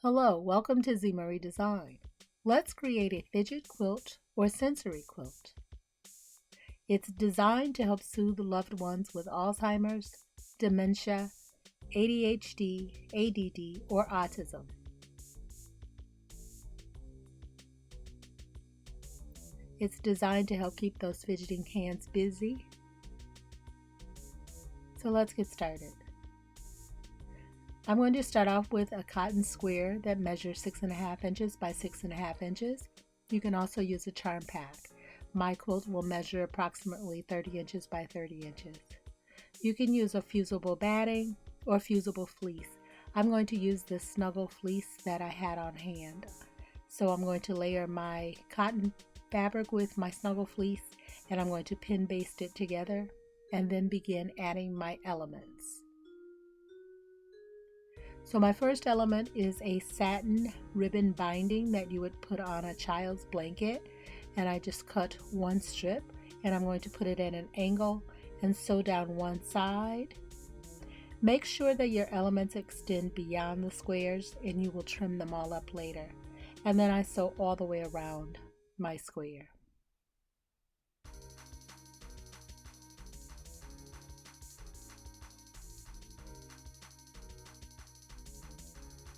Hello, welcome to Z Marie Design. Let's create a fidget quilt or sensory quilt. It's designed to help soothe loved ones with Alzheimer's, dementia, ADHD, ADD, or autism. It's designed to help keep those fidgeting hands busy. So let's get started. I'm going to start off with a cotton square that measures 6.5 inches by 6.5 inches. You can also use a charm pack. My quilt will measure approximately 30 inches by 30 inches. You can use a fusible batting or fusible fleece. I'm going to use this snuggle fleece that I had on hand. So I'm going to layer my cotton fabric with my snuggle fleece, and I'm going to pin baste it together and then begin adding my elements. So my first element is a satin ribbon binding that you would put on a child's blanket, and I just cut one strip and I'm going to put it at an angle and sew down one side. Make sure that your elements extend beyond the squares and you will trim them all up later. And then I sew all the way around my square.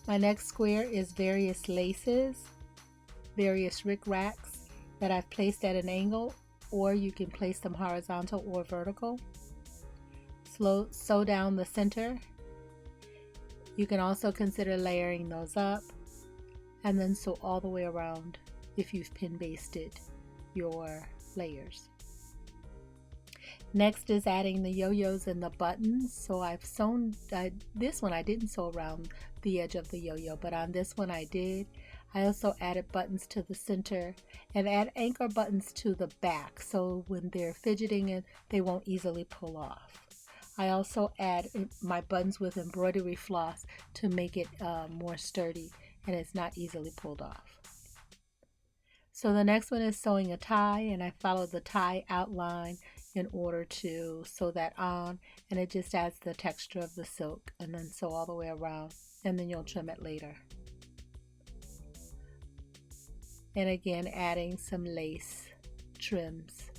My next square is various laces, various rickracs that I've placed at an angle, or you can place them horizontal or vertical. Sew down the center. You can also consider layering those up, and then sew all the way around if you've pin basted your layers. Next is adding the yo-yos and the buttons. So I've sewn, this one I didn't sew around the edge of the yo-yo, but on this one I did. I also added buttons to the center and add anchor buttons to the back, so when they're fidgeting they won't easily pull off. I also add my buttons with embroidery floss to make it more sturdy and it's not easily pulled off. So the next one is sewing a tie, and I follow the tie outline in order to sew that on, and it just adds the texture of the silk, and then sew all the way around, and then you'll trim it later. And again, adding some lace trims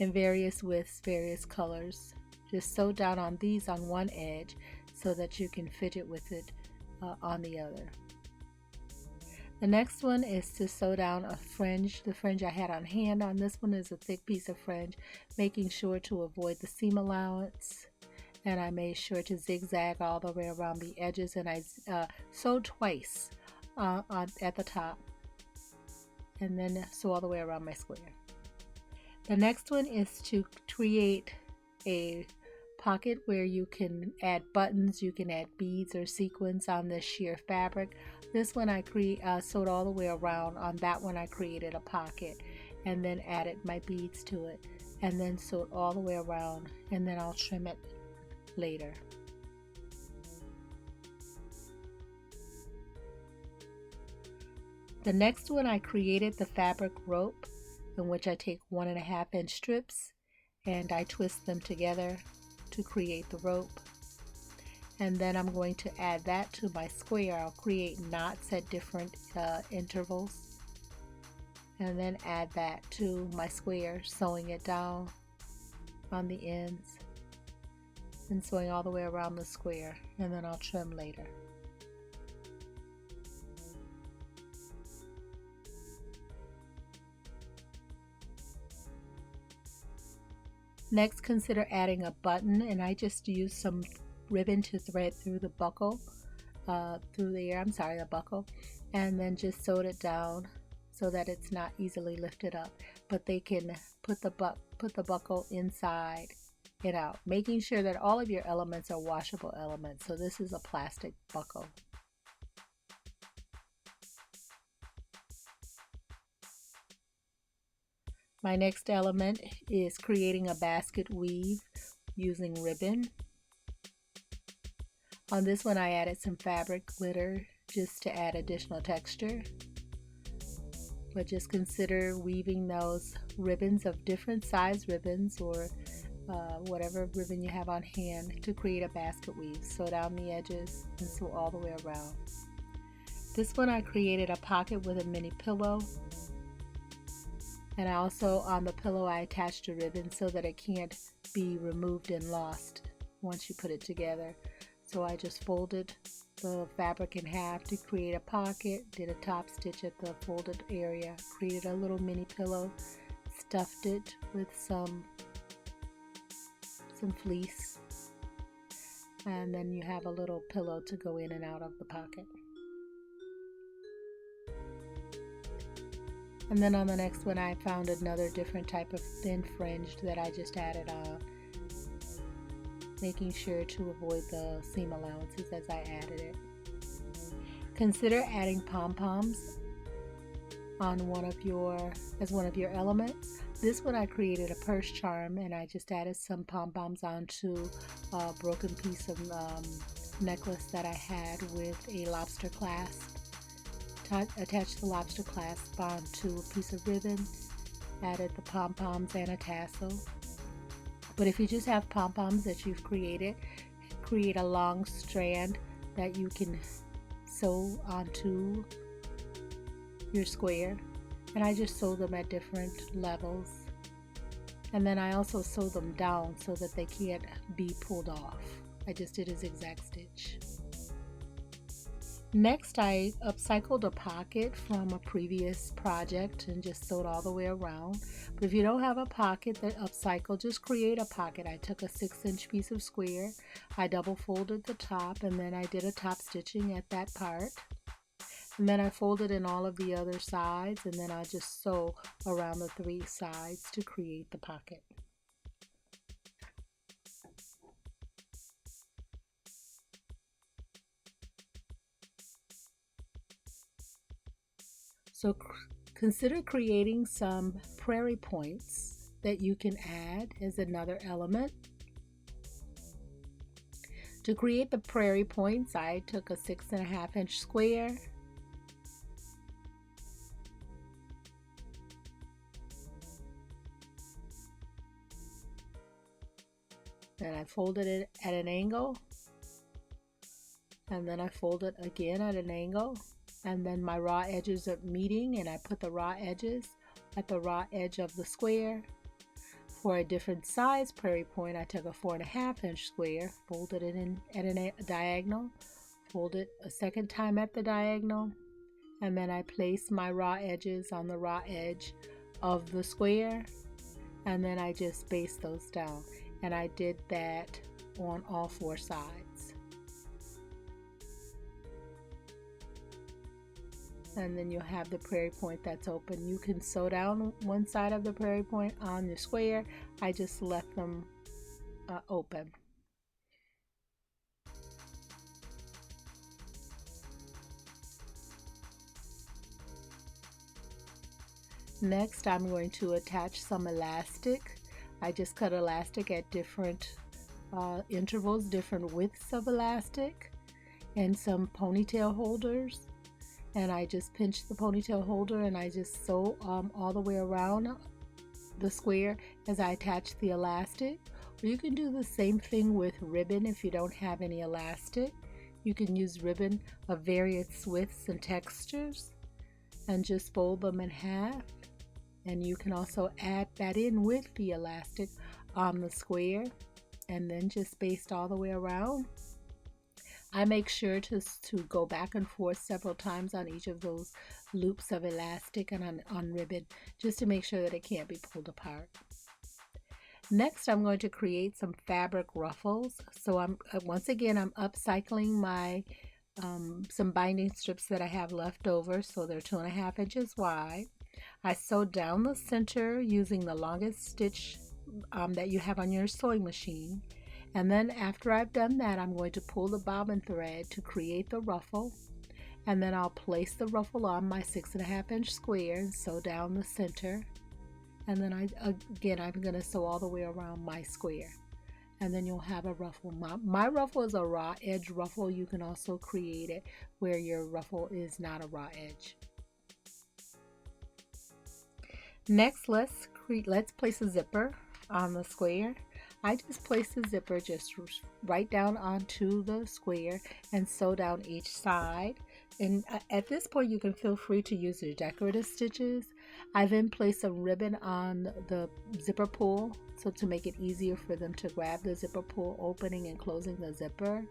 in various widths, various colors. Just sew down on these on one edge so that you can fidget with it on the other. The next one is to sew down a fringe. The fringe I had on hand on this one is a thick piece of fringe, making sure to avoid the seam allowance. And I made sure to zigzag all the way around the edges, and I sewed twice at the top, and then sew all the way around my square. The next one is to create a pocket where you can add buttons, you can add beads or sequins on this sheer fabric. This one I sewed all the way around. On that one I created a pocket and then added my beads to it, and then sewed all the way around, and then I'll trim it later. The next one I created the fabric rope, in which I take 1.5 inch strips and I twist them together to create the rope. And then I'm going to add that to my square. I'll create knots at different intervals, and then add that to my square, sewing it down on the ends and sewing all the way around the square, and then I'll trim later. Next, consider adding a button, and I just used some ribbon to thread through the buckle, the buckle, and then just sewed it down so that it's not easily lifted up. But they can put the buckle inside and out, making sure that all of your elements are washable elements. So this is a plastic buckle. My next element is creating a basket weave using ribbon. On this one I added some fabric glitter just to add additional texture. But just consider weaving those ribbons of different size ribbons, or whatever ribbon you have on hand, to create a basket weave. Sew down the edges and sew all the way around. This one I created a pocket with a mini pillow, and I also on the pillow I attached a ribbon so that it can't be removed and lost once you put it together. So I just folded the fabric in half to create a pocket, did a top stitch at the folded area, created a little mini pillow, stuffed it with some fleece, and then you have a little pillow to go in and out of the pocket. And then on the next one I found another different type of thin fringed that I just added on, making sure to avoid the seam allowances as I added it. Consider adding pom-poms on one of your elements. This one I created a purse charm, and I just added some pom-poms onto a broken piece of necklace that I had with a lobster clasp. Attached the lobster clasp onto a piece of ribbon, added the pom-poms and a tassel. But if you just have pom-poms that you've created, create a long strand that you can sew onto your square. And I just sew them at different levels. And then I also sew them down so that they can't be pulled off. I just did a zigzag stitch. Next, I upcycled a pocket from a previous project and just sewed all the way around. But if you don't have a pocket that upcycle, just create a pocket. I took a 6-inch piece of square, I double folded the top, and then I did a top stitching at that part. And then I folded in all of the other sides, and then I just sew around the 3 sides to create the pocket. So consider creating some Prairie Points that you can add as another element. To create the Prairie Points, I took a 6.5-inch square, and I folded it at an angle, and then I folded again at an angle. And then my raw edges are meeting, and I put the raw edges at the raw edge of the square. For a different size Prairie Point, I took a 4.5-inch square, folded it in at a diagonal, folded a second time at the diagonal, and then I placed my raw edges on the raw edge of the square, and then I just spaced those down. And I did that on all 4 sides. And then you'll have the Prairie Point that's open. You can sew down one side of the Prairie Point on the square. I just left them open. Next, I'm going to attach some elastic. I just cut elastic at different intervals, different widths of elastic, and some ponytail holders. And I just pinch the ponytail holder, and I just sew all the way around the square as I attach the elastic. Or you can do the same thing with ribbon if you don't have any elastic. You can use ribbon of various widths and textures and just fold them in half. And you can also add that in with the elastic on the square, and then just baste all the way around. I make sure to go back and forth several times on each of those loops of elastic and on ribbon, just to make sure that it can't be pulled apart. Next, I'm going to create some fabric ruffles. So I'm upcycling my some binding strips that I have left over. So they're 2.5 inches wide. I sewed down the center using the longest stitch that you have on your sewing machine. And then after I've done that, I'm going to pull the bobbin thread to create the ruffle. And then I'll place the ruffle on my 6.5-inch square and sew down the center. And then I'm going to sew all the way around my square. And then you'll have a ruffle. My ruffle is a raw edge ruffle. You can also create it where your ruffle is not a raw edge. Next, let's place a zipper on the square. I just place the zipper just right down onto the square and sew down each side And at this point, you can feel free to use your decorative stitches. I then place some ribbon on the zipper pull, so to make it easier for them to grab the zipper pull, opening and closing the zipper.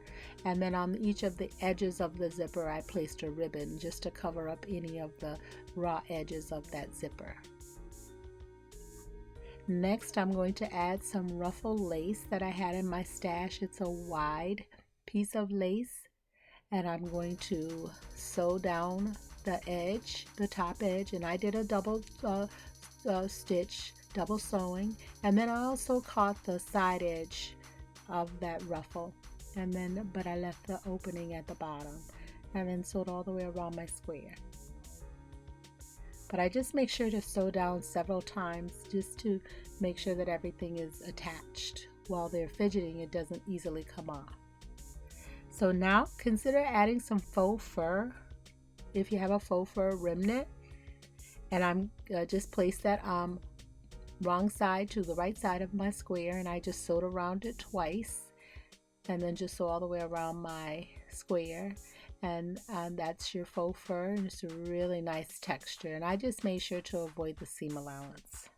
And then on each of the edges of the zipper, I placed a ribbon just to cover up any of the raw edges of that zipper. Next, I'm going to add some ruffle lace that I had in my stash. It's a wide piece of lace. And I'm going to sew down the edge, the top edge, and I did a double stitch, double sewing, and then I also caught the side edge of that ruffle, and then but I left the opening at the bottom, and then sewed all the way around my square. But I just make sure to sew down several times just to make sure that everything is attached. While they're fidgeting, it doesn't easily come off. So now consider adding some faux fur, if you have a faux fur remnant. And I'm just place that wrong side to the right side of my square, and I just sewed around it twice, and then just sew all the way around my square. And that's your faux fur, and it's a really nice texture. And I just made sure to avoid the seam allowance.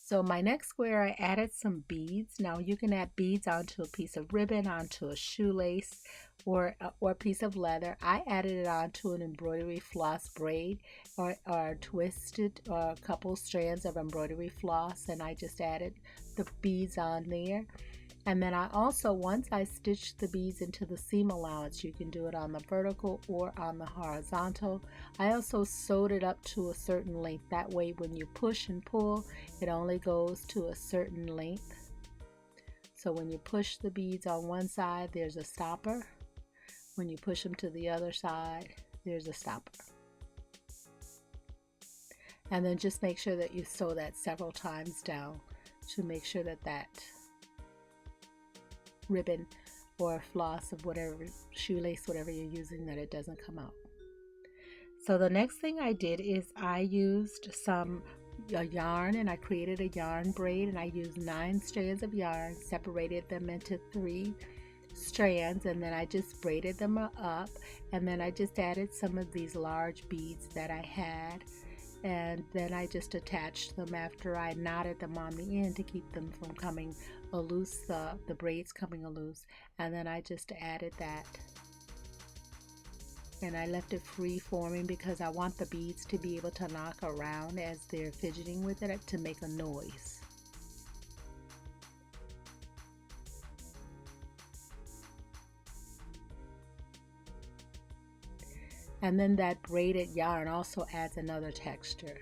So my next square, I added some beads. Now you can add beads onto a piece of ribbon, onto a shoelace, or a piece of leather. I added it onto an embroidery floss braid, or twisted a couple strands of embroidery floss, and I just added the beads on there. And then I also, once I stitched the beads into the seam allowance, you can do it on the vertical or on the horizontal. I also sewed it up to a certain length. That way when you push and pull, it only goes to a certain length. So when you push the beads on one side, there's a stopper. When you push them to the other side, there's a stopper. And then just make sure that you sew that several times down to make sure that that ribbon or floss of whatever, shoelace, whatever you're using, that it doesn't come out. So the next thing I did is I used some yarn, and I created a yarn braid, and I used 9 strands of yarn, separated them into 3 strands, and then I just braided them up, and then I just added some of these large beads that I had, and then I just attached them after I knotted them on the end to keep them from coming loose, the braids coming loose. And then I just added that, and I left it free forming because I want the beads to be able to knock around as they're fidgeting with it to make a noise. And then that braided yarn also adds another texture.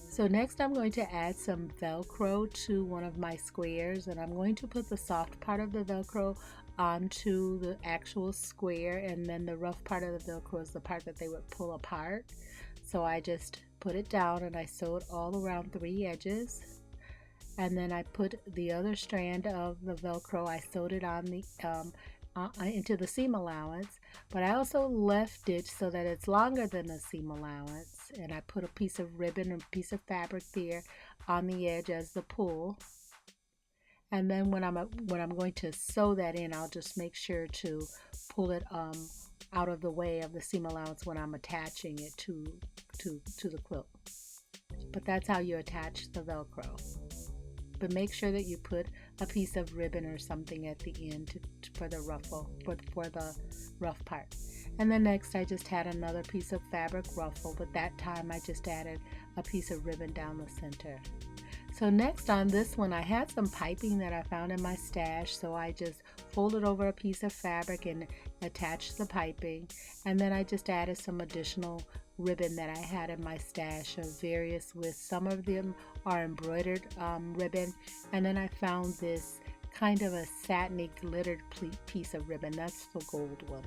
So next I'm going to add some Velcro to one of my squares, and I'm going to put the soft part of the Velcro onto the actual square, and then the rough part of the Velcro is the part that they would pull apart. So I just put it down and I sewed all around 3 edges, and then I put the other strand of the Velcro, I sewed it on the into the seam allowance, but I also left it so that it's longer than the seam allowance, and I put a piece of ribbon or a piece of fabric there on the edge as the pull. And then when I'm going to sew that in, I'll just make sure to pull it out of the way of the seam allowance when I'm attaching it to the quilt. But that's how you attach the Velcro. But make sure that you put a piece of ribbon or something at the end for the ruffle, for the rough part. And then next I just had another piece of fabric ruffle, but that time I just added a piece of ribbon down the center. So next on this one, I had some piping that I found in my stash, so I just folded over a piece of fabric and attached the piping, and then I just added some additional ribbon that I had in my stash of various widths. Some of them are embroidered ribbon, and then I found this kind of a satiny glittered piece of ribbon. That's the gold one.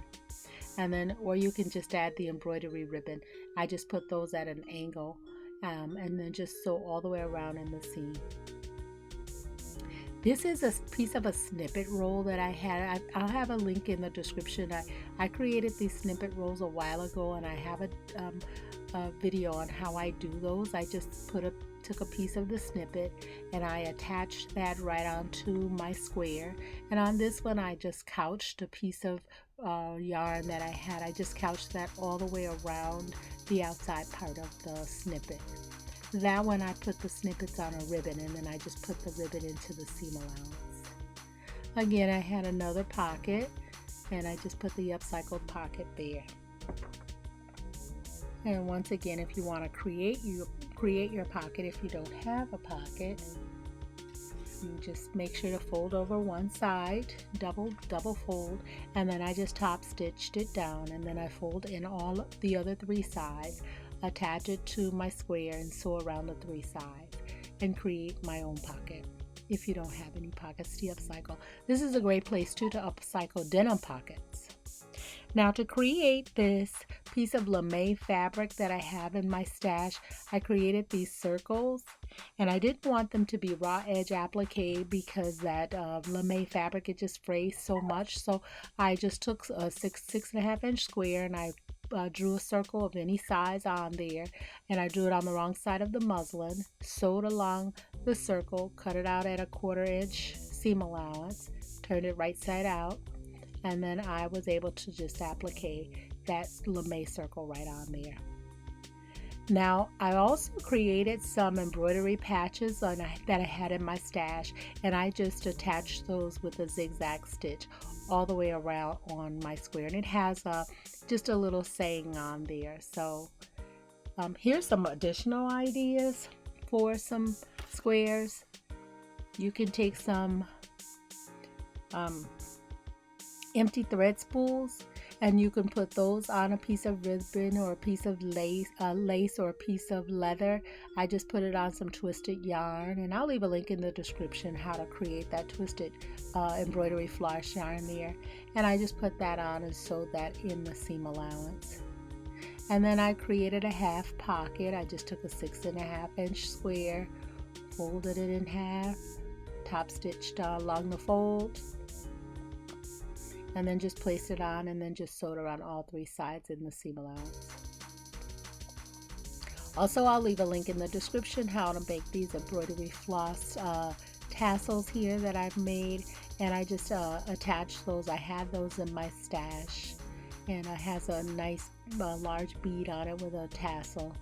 And then, or you can just add the embroidery ribbon. I just put those at an angle, and then just sew all the way around in the seam. This is a piece of a snippet roll that I had. I'll have a link in the description. I created these snippet rolls a while ago, and I have a video on how I do those. I just put a took a piece of the snippet and I attached that right onto my square. And on this one, I just couched a piece of yarn that I had. I just couched that all the way around the outside part of the snippet. That one I put the snippets on a ribbon, and then I just put the ribbon into the seam allowance. Again, I had another pocket, and I just put the upcycled pocket there. And once again, if you want to create your pocket, if you don't have a pocket, you just make sure to fold over one side, double fold, and then I just top stitched it down, and then I fold in all the other 3 sides, attach it to my square, and sew around the 3 sides and create my own pocket. If you don't have any pockets to upcycle, this is a great place too to upcycle denim pockets. Now, to create this piece of lame fabric that I have in my stash, I created these circles, and I didn't want them to be raw edge applique because that lame fabric, it just frays so much. So I just took a 6.5 inch square, and I drew a circle of any size on there, and I drew it on the wrong side of the muslin, sewed along the circle, cut it out at a 1/4 inch seam allowance, turned it right side out, and then I was able to just applique that lame circle right on there. Now, I also created some embroidery patches that I had in my stash, and I just attached those with a zigzag stitch all the way around on my square, and it has just a little saying on there. So here's some additional ideas for some squares. You can take some empty thread spools, and you can put those on a piece of ribbon or a piece of lace or a piece of leather. I just put it on some twisted yarn, and I'll leave a link in the description how to create that twisted embroidery floss yarn there. And I just put that on and sewed that in the seam allowance. And then I created a half pocket. I just took a 6.5 inch square, folded it in half, top stitched along the fold, and then just placed it on, and then just sewed around all 3 sides in the seam allowance. Also, I'll leave a link in the description how to make these embroidery floss tassels here that I've made, and I just attached those. I had those in my stash, and it has a nice large bead on it with a tassel.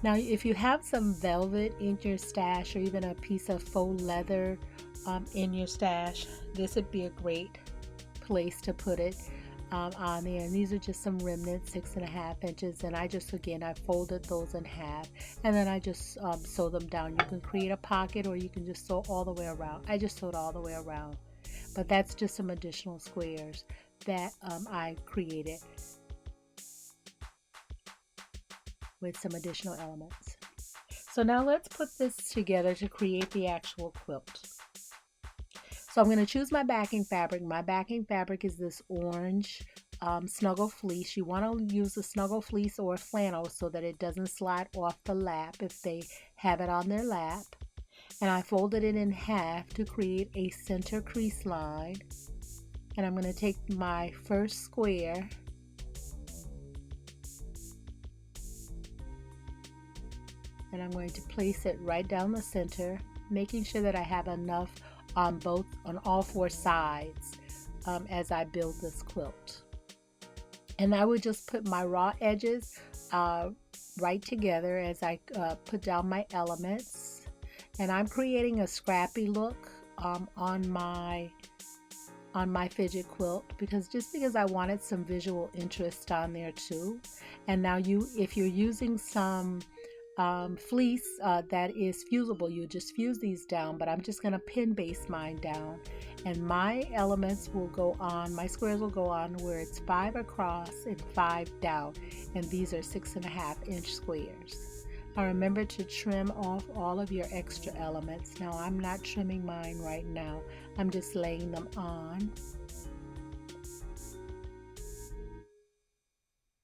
Now, if you have some velvet in your stash, or even a piece of faux leather in your stash, this would be a great place to put it on there. And these are just some remnants, 6.5 inches, and I folded those in half, and then I just sew them down. You can create a pocket, or you can just sew all the way around. I just sewed all the way around, but that's just some additional squares that I created with some additional elements. So now let's put this together to create the actual quilt. So I'm going to choose my backing fabric. My backing fabric is this orange snuggle fleece. You want to use a snuggle fleece or flannel so that it doesn't slide off the lap if they have it on their lap. And I folded it in half to create a center crease line. And I'm going to take my first square and I'm going to place it right down the center, making sure that I have enough on all 4 sides as I build this quilt. And I would just put my raw edges right together as I put down my elements. And I'm creating a scrappy look on my fidget quilt because I wanted some visual interest on there too. And now if you're using some fleece that is fusible, you just fuse these down, but I'm just going to pin base mine down, and my elements will go on, my squares will go on where it's 5 across and 5 down, and these are 6.5 inch squares. Now remember to trim off all of your extra elements. Now I'm not trimming mine right now, I'm just laying them on,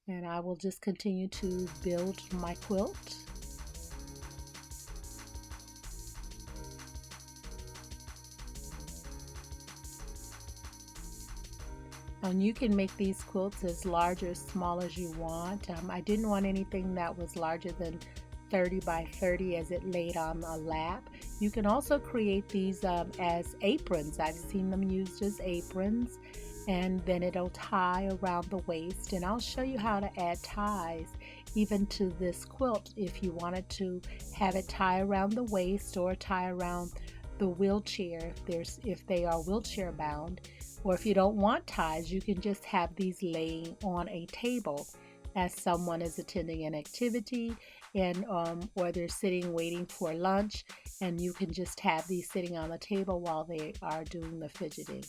and I will just continue to build my quilt. And you can make these quilts as large or small as you want. I didn't want anything that was larger than 30 by 30 as it laid on a lap. You can also create these as aprons. I've seen them used as aprons, and then it'll tie around the waist. And I'll show you how to add ties even to this quilt if you wanted to have it tie around the waist or tie around the wheelchair if they are wheelchair bound. Or if you don't want ties, you can just have these laying on a table as someone is attending an activity and or they're sitting waiting for lunch, and you can just have these sitting on the table while they are doing the fidgeting.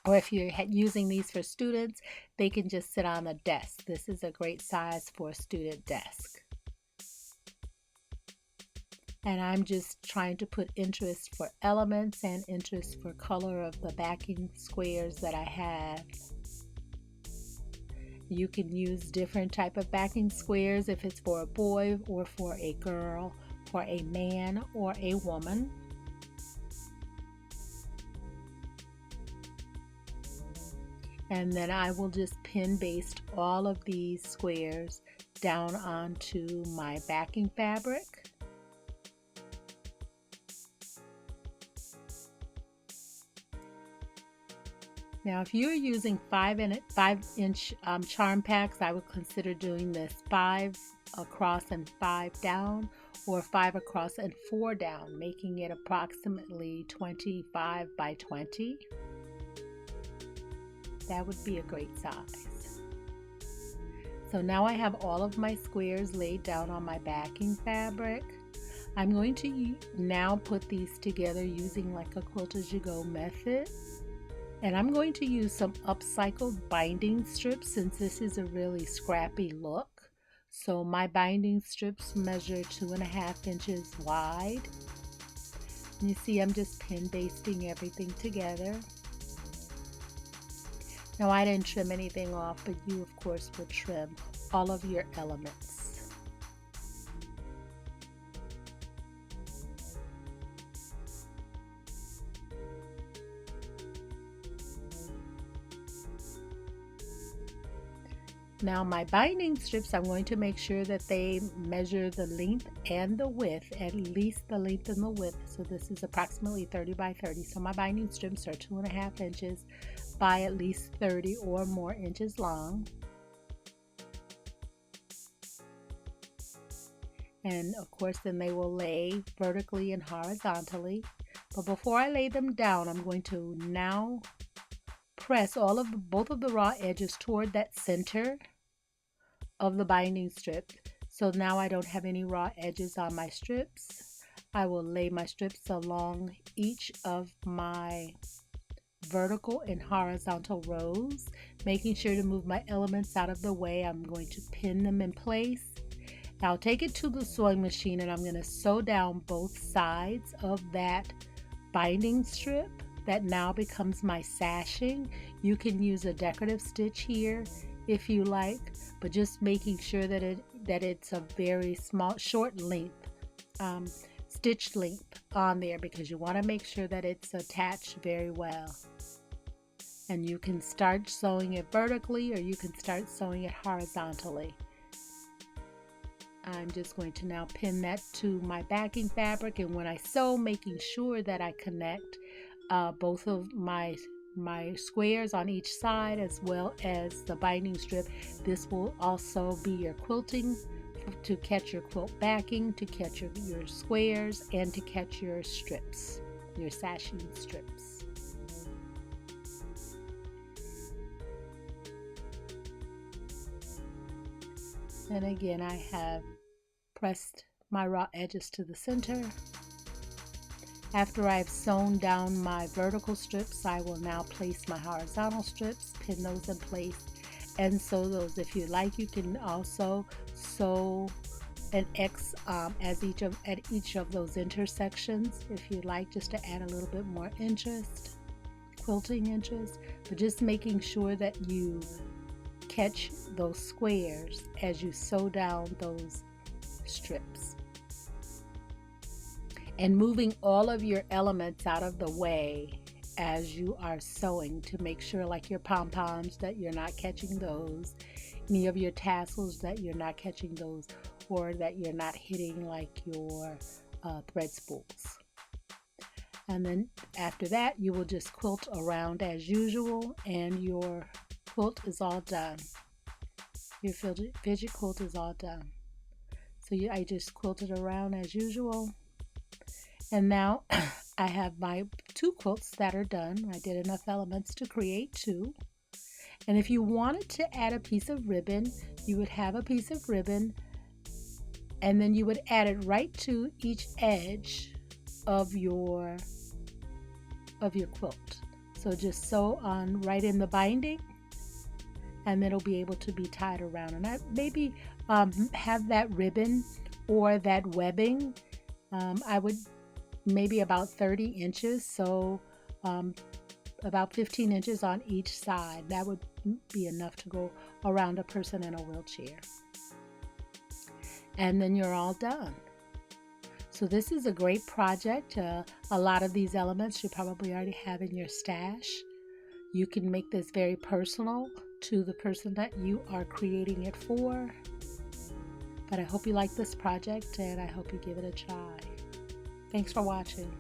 Or if you're using these for students, they can just sit on a desk. This is a great size for a student desk. And I'm just trying to put interest for elements and interest for color of the backing squares that I have. You can use different type of backing squares if it's for a boy or for a girl, for a man or a woman. And then I will just pin baste all of these squares down onto my backing fabric. Now, if you're using 5-inch charm packs, I would consider doing this 5 across and 5 down, or 5 across and 4 down, making it approximately 25 by 20. That would be a great size. So now I have all of my squares laid down on my backing fabric. I'm going to now put these together using like a quilt as you go method. And I'm going to use some upcycled binding strips since this is a really scrappy look. So my binding strips measure 2.5 inches wide. And you see I'm just pin basting everything together. Now I didn't trim anything off, but you of course will trim all of your elements. Now my binding strips, I'm going to make sure that they measure the length and the width, at least the length and the width. So this is approximately 30 by 30. So my binding strips are 2.5 inches by at least 30 or more inches long. And of course then they will lay vertically and horizontally. But before I lay them down, I'm going to now press both of the raw edges toward that center of the binding strip. So now I don't have any raw edges on my strips. I will lay my strips along each of my vertical and horizontal rows, making sure to move my elements out of the way. I'm going to pin them in place. Now I'll take it to the sewing machine and I'm going to sew down both sides of that binding strip. That now becomes my sashing. You can use a decorative stitch here if you like, but just making sure that it's a very small, short length, stitch length on there, because you want to make sure that it's attached very well. And you can start sewing it vertically or you can start sewing it horizontally. I'm just going to now pin that to my backing fabric, and when I sew, making sure that I connect both of my squares on each side as well as the binding strip. This will also be your quilting, to catch your quilt backing, to catch your squares, and to catch your strips, your sashing strips. And again, I have pressed my raw edges to the center. After I've sewn down my vertical strips, I will now place my horizontal strips, pin those in place, and sew those. If you like, you can also sew an X at each of those intersections, if you like, just to add a little bit more interest, quilting interest, but just making sure that you catch those squares as you sew down those strips. And moving all of your elements out of the way as you are sewing, to make sure, like your pom-poms, that you're not catching those, any of your tassels, that you're not catching those, or that you're not hitting like your thread spools. And then after that, you will just quilt around as usual, and your quilt is all done. Your fidget quilt is all done. So I just quilted around as usual. And now I have my 2 quilts that are done. I did enough elements to create 2. And if you wanted to add a piece of ribbon, you would have a piece of ribbon, and then you would add it right to each edge of your quilt. So just sew on right in the binding, and then it'll be able to be tied around. And I maybe have that ribbon or that webbing. I would maybe about 30 inches, so about 15 inches on each side. That would be enough to go around a person in a wheelchair. And then you're all done. So this is a great project. A lot of these elements you probably already have in your stash. You can make this very personal to the person that you are creating it for. But I hope you like this project, and I hope you give it a try. Thanks for watching.